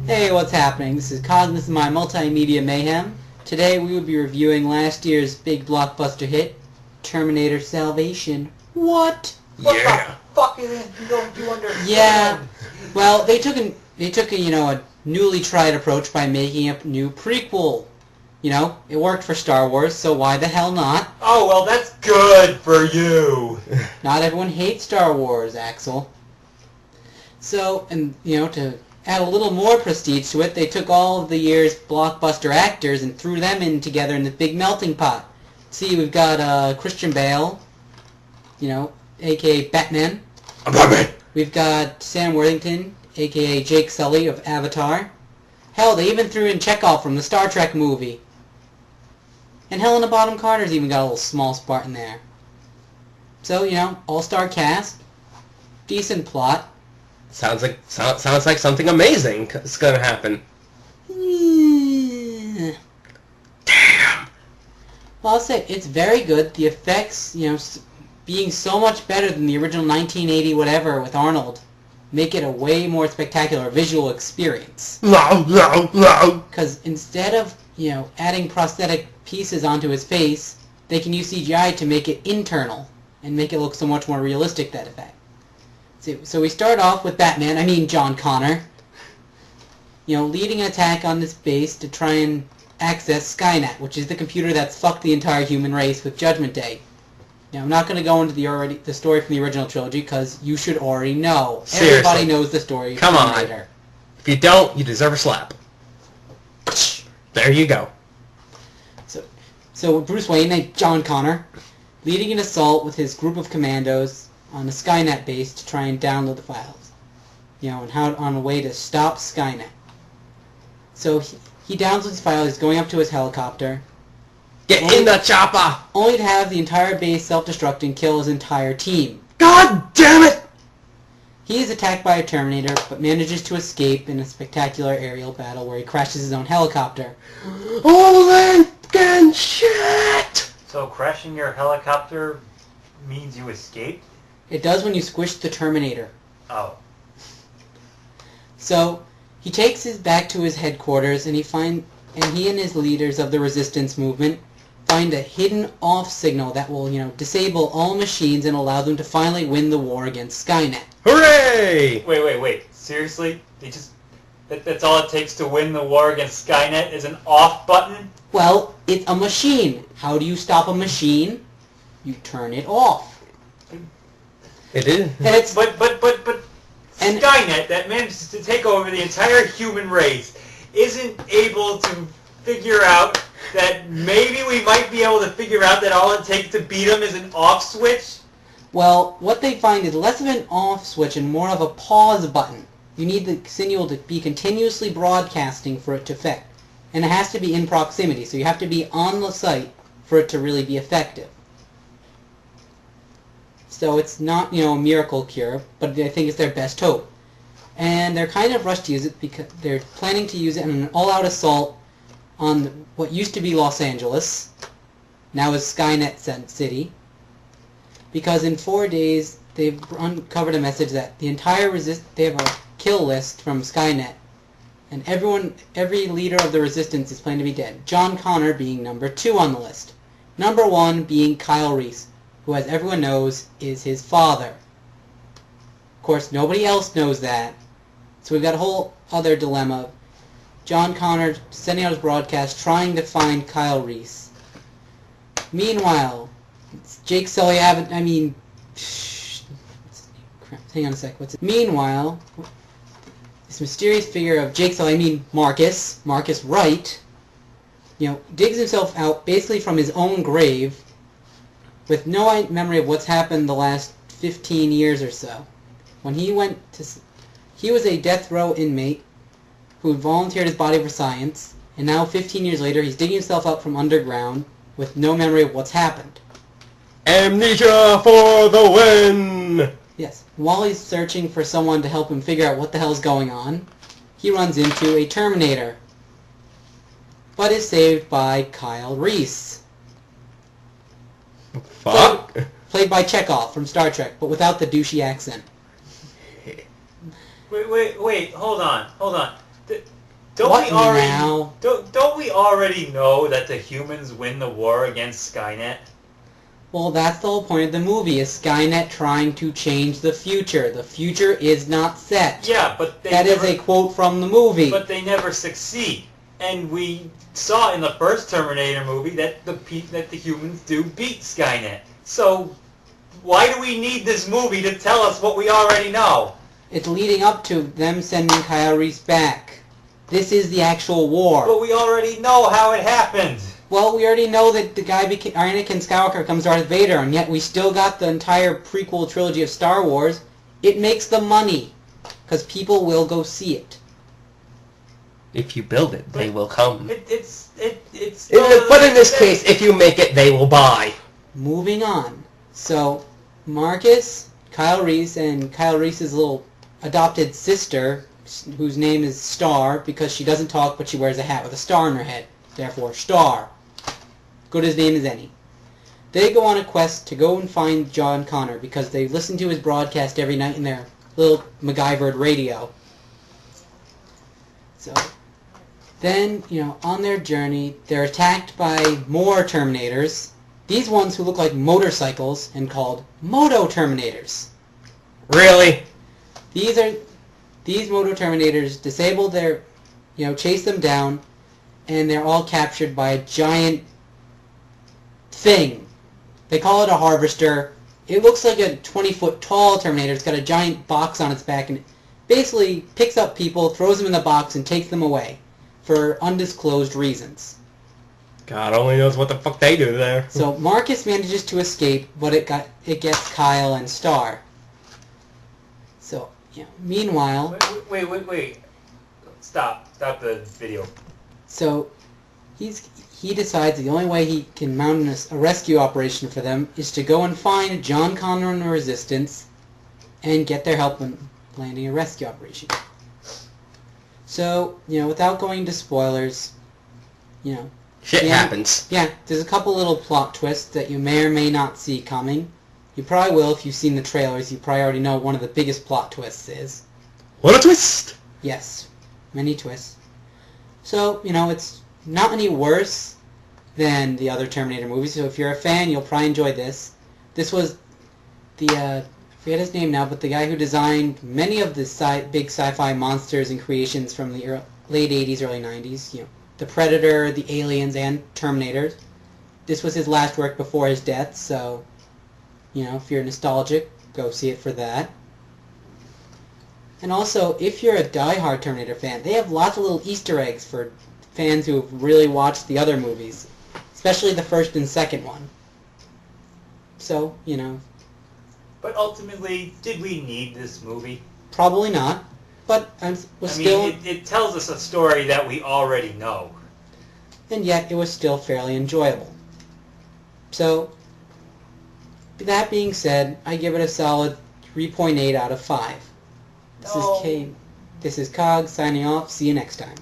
Hey, what's happening? This is Cognizant My Multimedia Mayhem. Today we will be reviewing last year's big blockbuster hit, Terminator Salvation. What? What Yeah. the fuck is it? You don't you understand? Yeah. Well, they took a newly tried approach by making a new prequel. You know, it worked for Star Wars, so why the hell not? Oh, well, that's good for you. Not everyone hates Star Wars, Axel. So, and to add a little more prestige to it, they took all of the year's blockbuster actors and threw them in together in this big melting pot. See, we've got Christian Bale, a.k.a. Batman. I'm Batman. We've got Sam Worthington, a.k.a. Jake Sully of Avatar. Hell, they even threw in Chekhov from the Star Trek movie. And Helena Bonham Carter's even got a little small part in there. So, all-star cast, decent plot. Sounds like something amazing is gonna happen. Damn. Well, I'll say it's very good. The effects, being so much better than the original 1980 whatever with Arnold, make it a way more spectacular visual experience. Because instead of adding prosthetic pieces onto his face, they can use CGI to make it internal and make it look so much more realistic. That effect. So we start off with John Connor, leading an attack on this base to try and access Skynet, which is the computer that's fucked the entire human race with Judgment Day. Now, I'm not going to go into the story from the original trilogy, because you should already know. Seriously. Everybody knows the story of Terminator. On. If you don't, you deserve a slap. There you go. So Bruce Wayne, John Connor, leading an assault with his group of commandos on the Skynet base to try and download the files, and how on a way to stop Skynet. So he downloads his files. He's going up to his helicopter. Get in the chopper! Only to have the entire base self-destruct and kill his entire team. God damn it! He is attacked by a Terminator, but manages to escape in a spectacular aerial battle where he crashes his own helicopter. Holy fucking shit! So crashing your helicopter means you escaped? It does when you squish the Terminator. Oh. So he takes his back to his headquarters, and he and his leaders of the resistance movement find a hidden off signal that will, disable all machines and allow them to finally win the war against Skynet. Hooray! Wait. Seriously? That's all it takes to win the war against Skynet is an off button? Well, it's a machine. How do you stop a machine? You turn it off. It is. And But Skynet, that manages to take over the entire human race, isn't able to figure out that maybe we might be able to figure out that all it takes to beat them is an off switch? Well, what they find is less of an off switch and more of a pause button. You need the signal to be continuously broadcasting for it to affect. And it has to be in proximity, so you have to be on the site for it to really be effective. So it's not, a miracle cure, but I think it's their best hope. And they're kind of rushed to use it because they're planning to use it in an all-out assault on what used to be Los Angeles, now is Skynet City, because in 4 days they've uncovered a message that the entire they have a kill list from Skynet, and every leader of the resistance is planned to be dead. John Connor being number 2 on the list. Number 1 being Kyle Reese, who, as everyone knows, is his father. Of course, nobody else knows that. So we've got a whole other dilemma. John Connor sending out his broadcast trying to find Kyle Reese. Meanwhile, it's Jake Sully, hang on a sec. Meanwhile, this mysterious figure of Jake Sully, Marcus Wright, digs himself out basically from his own grave with no memory of what's happened the last 15 years or so. When he was a death row inmate who volunteered his body for science, and now 15 years later he's digging himself out from underground with no memory of what's happened. Amnesia for the win! Yes. While he's searching for someone to help him figure out what the hell's going on, he runs into a Terminator, but is saved by Kyle Reese. Fuck. Played by Chekhov from Star Trek, but without the douchey accent. Wait, hold on. Don't What we already now? don't we already know that the humans win the war against Skynet? Well, that's the whole point of the movie, is Skynet trying to change the future. The future is not set. Yeah, but That is a quote from the movie. But they never succeed. And we saw in the first Terminator movie that the humans do beat Skynet. So why do we need this movie to tell us what we already know? It's leading up to them sending Kyle Reese back. This is the actual war. But we already know how it happened. Well, we already know that the guy Anakin Skywalker becomes Darth Vader, and yet we still got the entire prequel trilogy of Star Wars. It makes the money, because people will go see it. If you build it, they will come. But in this case, if you make it, they will buy. Moving on. So, Marcus, Kyle Reese, and Kyle Reese's little adopted sister, whose name is Star, because she doesn't talk, but she wears a hat with a star in her head. Therefore, Star. Good as name as any. They go on a quest to go and find John Connor, because they listen to his broadcast every night in their little MacGyvered radio. So, then, on their journey, they're attacked by more Terminators. These ones who look like motorcycles and called Moto Terminators. Really? These Moto Terminators disable their, chase them down, and they're all captured by a giant thing. They call it a harvester. It looks like a 20-foot tall Terminator. It's got a giant box on its back, and it basically picks up people, throws them in the box, and takes them away for undisclosed reasons. God only knows what the fuck they do there. So Marcus manages to escape, but it gets Kyle and Star. So, meanwhile... Wait. Stop the video. So, he decides the only way he can mount a rescue operation for them is to go and find John Connor and the Resistance and get their help in planning a rescue operation. So, without going into spoilers, Shit happens. Yeah, there's a couple little plot twists that you may or may not see coming. You probably will if you've seen the trailers. You probably already know what one of the biggest plot twists is. What a twist! Yes, many twists. So, it's not any worse than the other Terminator movies, so if you're a fan, you'll probably enjoy this. This was the, I forget his name now, but the guy who designed many of the big sci-fi monsters and creations from the late 80s, early 90s, the Predator, the Aliens, and Terminator. This was his last work before his death, so, if you're nostalgic, go see it for that. And also, if you're a die-hard Terminator fan, they have lots of little Easter eggs for fans who have really watched the other movies, especially the first and second one. So, But ultimately, did we need this movie? Probably not, but it tells us a story that we already know. And yet, it was still fairly enjoyable. So, that being said, I give it a solid 3.8 out of 5. This is Cog signing off. See you next time.